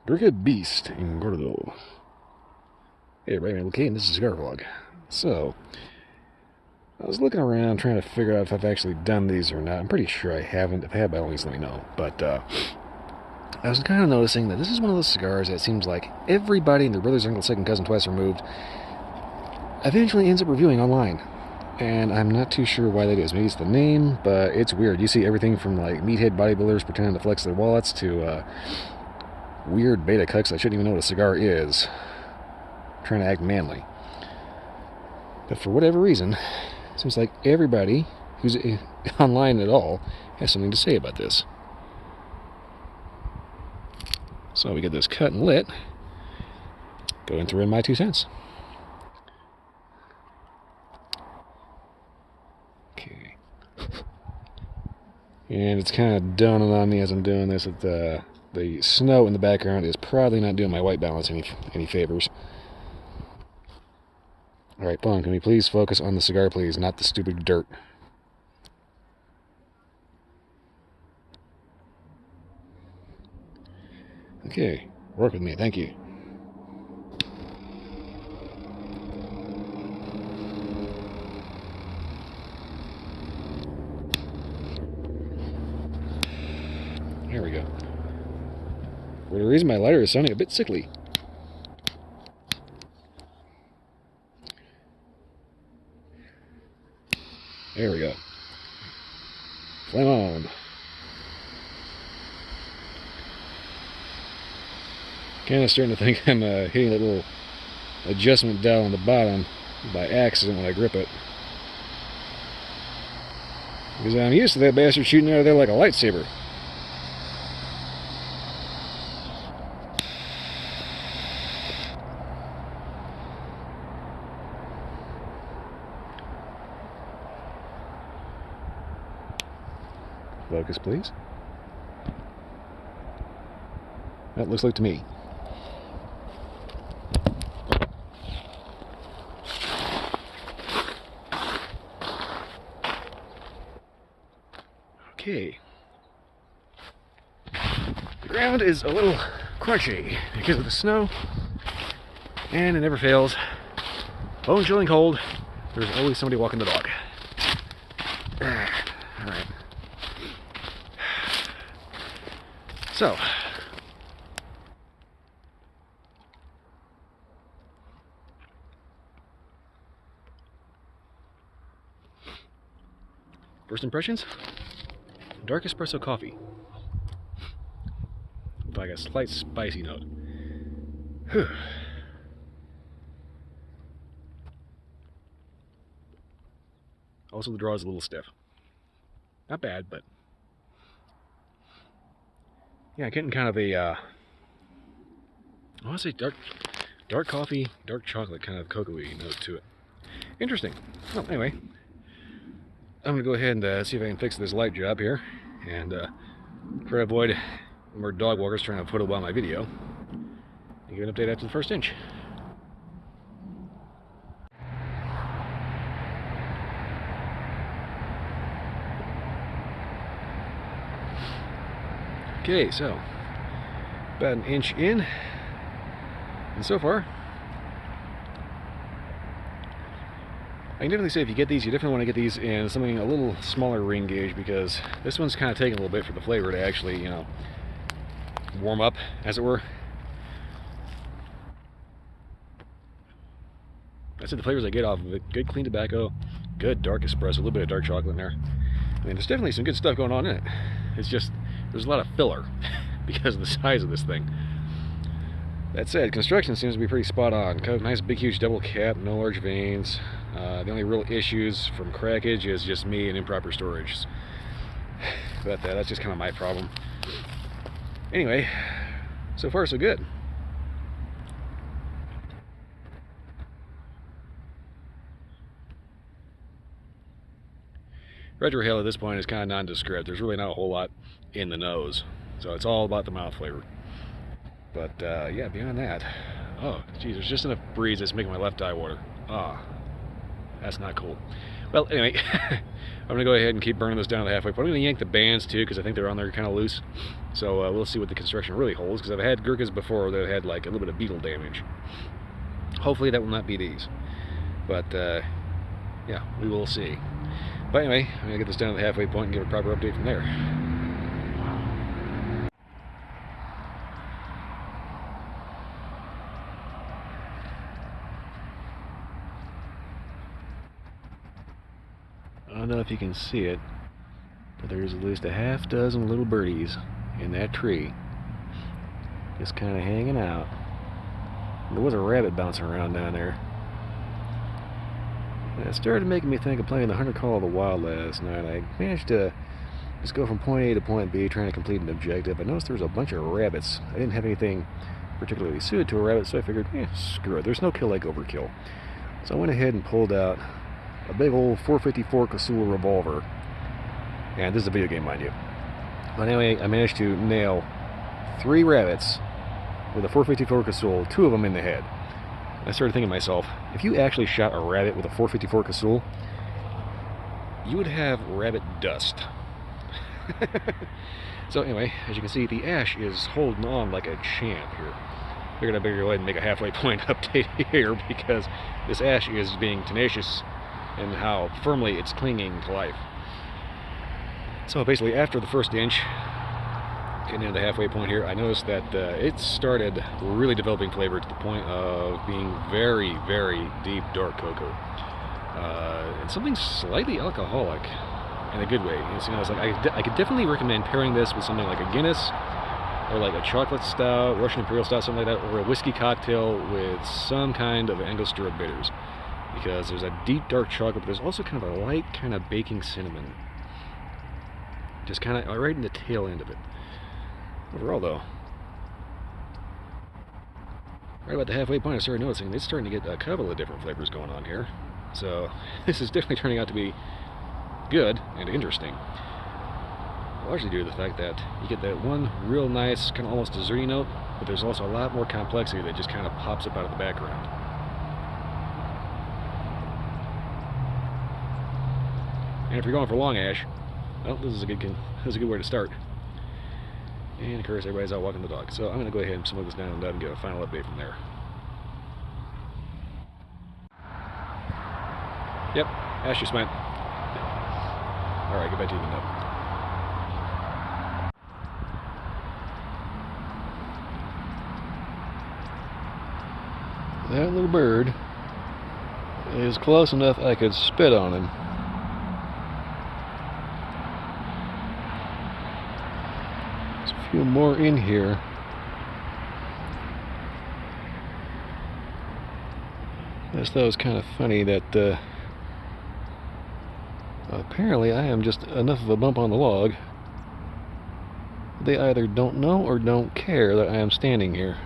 Gurkha Beast in Gordo. Hey everybody, I'm okay, and this is a cigar vlog. So, I was looking around trying to figure out if I've actually done these or not. I'm pretty sure I haven't. If I have, by all means let me know. But, I was kind of noticing that this is one of those cigars that seems like everybody and their brother's uncle, second cousin, twice removed eventually ends up reviewing online. And I'm not too sure why that is. Maybe it's the name, but it's weird. You see everything from like meathead bodybuilders pretending to flex their wallets to weird beta cucks that shouldn't even know what a cigar is, trying to act manly. But for whatever reason, it seems like everybody who's online at all has something to say about this. So we get this cut and lit. Go and throw in my 2 cents. Okay. And it's kind of dawning on me as I'm doing this that the snow in the background is probably not doing my white balance any favors. Alright, phone, can we please focus on the cigar, please, not the stupid dirt. Okay, work with me, thank you. There we go. For whatever reason, my lighter is sounding a bit sickly. There we go. Flame on. Kind of starting to think I'm hitting that little adjustment dial on the bottom by accident when I grip it. Because I'm used to that bastard shooting out of there like a lightsaber. Focus, please. That looks like to me. Okay. The ground is a little crunchy because of the snow, and it never fails. Bone chilling cold. There's always somebody walking the dog. Alright. So, first impressions? Dark espresso coffee. With like a slight spicy note. Whew. Also, the draw is a little stiff. Not bad, but yeah, getting kind of a I want to say dark coffee, dark chocolate kind of cocoa-y note to it. Interesting. Well, anyway, I'm going to go ahead and see if I can fix this light job here, and try to avoid more dog walkers trying to photo bomb my video, and give an update after the first inch. Okay, so about an inch in, and so far I can definitely say if you get these, you definitely want to get these in something a little smaller ring gauge, because this one's kind of taking a little bit for the flavor to actually, you know, warm up, as it were. I said the flavors I get off of it: good clean tobacco, good dark espresso, a little bit of dark chocolate in there. I mean, there's definitely some good stuff going on in it. It's just there's a lot of filler because of the size of this thing. That said, construction seems to be pretty spot on. Kind of nice big huge double cap, no large veins. The only real issues from crackage is just me and improper storage. But that's just kind of my problem. Anyway, so far so good. Retrohale at this point is kind of nondescript. There's really not a whole lot in the nose, so it's all about the mouth flavor. But yeah, beyond that, oh geez, there's just enough breeze that's making my left eye water. Ah, that's not cool. Well, anyway, I'm gonna go ahead and keep burning this down to the halfway point. I'm gonna yank the bands too, because I think they're on there kind of loose. So we'll see what the construction really holds, because I've had Gurkhas before that had like a little bit of beetle damage. Hopefully that will not be these. But yeah, we will see. But anyway, I'm going to get this down to the halfway point and give a proper update from there. I don't know if you can see it, but there's at least a half dozen little birdies in that tree, just kind of hanging out. There was a rabbit bouncing around down there. And it started making me think of playing the Hunter Call of the Wild last night. I managed to just go from point A to point B trying to complete an objective. I noticed there was a bunch of rabbits. I didn't have anything particularly suited to a rabbit, so I figured, screw it, there's no kill like overkill. So I went ahead and pulled out a big old 454 Casull revolver. And this is a video game, mind you. But anyway, I managed to nail 3 rabbits with a 454 Casull, 2 of them in the head. I started thinking to myself, if you actually shot a rabbit with a 454 Casull, you would have rabbit dust. So anyway, as you can see, the ash is holding on like a champ here. Figured I better go ahead and make a halfway point update here, because this ash is being tenacious and how firmly it's clinging to life. So basically, after the first inch, getting into the halfway point here, I noticed that it started really developing flavor to the point of being very, very deep dark cocoa, and something slightly alcoholic in a good way. So, it's like I could definitely recommend pairing this with something like a Guinness, or like a chocolate stout, Russian Imperial stout, something like that, or a whiskey cocktail with some kind of Angostura bitters, because there's a deep dark chocolate, but there's also kind of a light kind of baking cinnamon, just kind of right in the tail end of it. Overall, though, right about the halfway point, I started noticing it's starting to get a couple of different flavors going on here. So this is definitely turning out to be good and interesting. Largely due to the fact that you get that one real nice, kind of almost desserty note, but there's also a lot more complexity that just kind of pops up out of the background. And if you're going for long ash, well, this is a good way to start. And of course, everybody's out walking the dog. So I'm going to go ahead and smoke this down and get a final update from there. Yep, ash just went. Alright, get back to evening up. That little bird is close enough I could spit on him. There's a few more in here. I just thought it was kind of funny that apparently I am just enough of a bump on the log. They either don't know or don't care that I am standing here.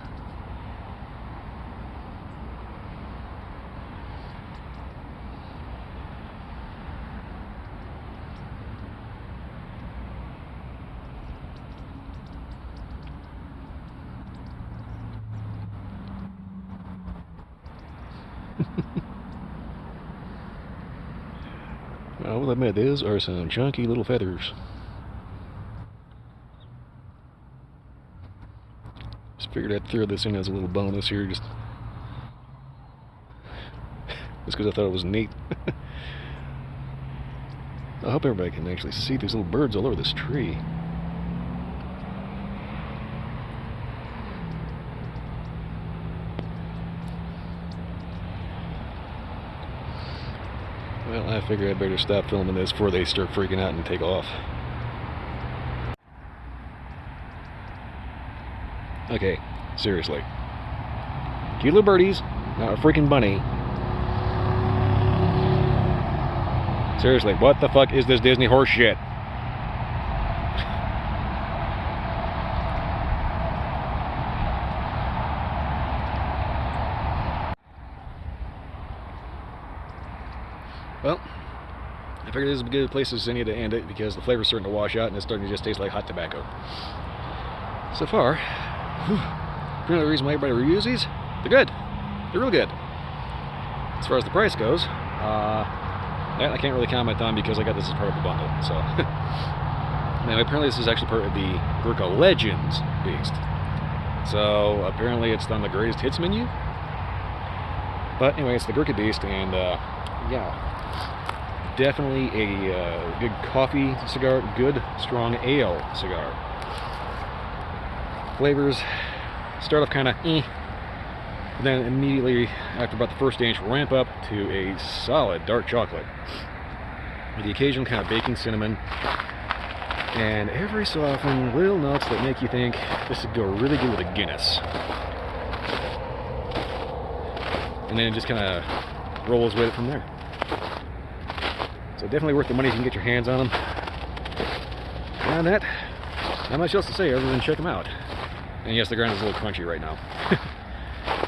I will admit, these are some chunky little feathers. Just figured I'd throw this in as a little bonus here, just because I thought it was neat. I hope everybody can actually see these little birds all over this tree. Well, I figure I better stop filming this before they start freaking out and take off. Okay, seriously. Cute little birdies, not a freaking bunny. Seriously, what the fuck is this Disney horse shit? Well, I figured this is a good place as any to end it, because the flavor's starting to wash out and it's starting to just taste like hot tobacco. So far, the reason why everybody reviews these, they're good. They're real good. As far as the price goes, that I can't really comment on because I got this as part of a bundle. So Now, apparently this is actually part of the Gurkha Legends beast. So, apparently it's on the greatest hits menu. But anyway, it's the Gurkha beast, and yeah. Definitely a good coffee cigar, good strong ale cigar. Flavors start off kind of but then immediately after about the first inch ramp up to a solid dark chocolate with the occasional kind of baking cinnamon, and every so often little notes that make you think this would go really good with a Guinness. And then it just kind of rolls with it from there. So definitely worth the money if you can get your hands on them. Beyond that, not much else to say other than check them out. And yes, the ground is a little crunchy right now.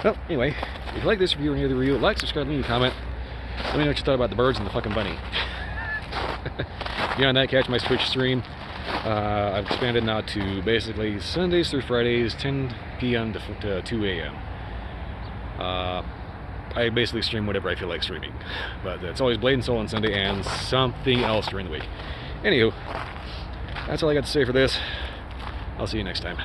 Well, anyway, if you like this review or any other review, like, subscribe, leave a comment. Let me know what you thought about the birds and the fucking bunny. Beyond that, catch my Twitch stream. I've expanded now to basically Sundays through Fridays, 10 p.m. to 2 a.m. I basically stream whatever I feel like streaming. But it's always Blade and Soul on Sunday and something else during the week. Anywho, that's all I got to say for this. I'll see you next time.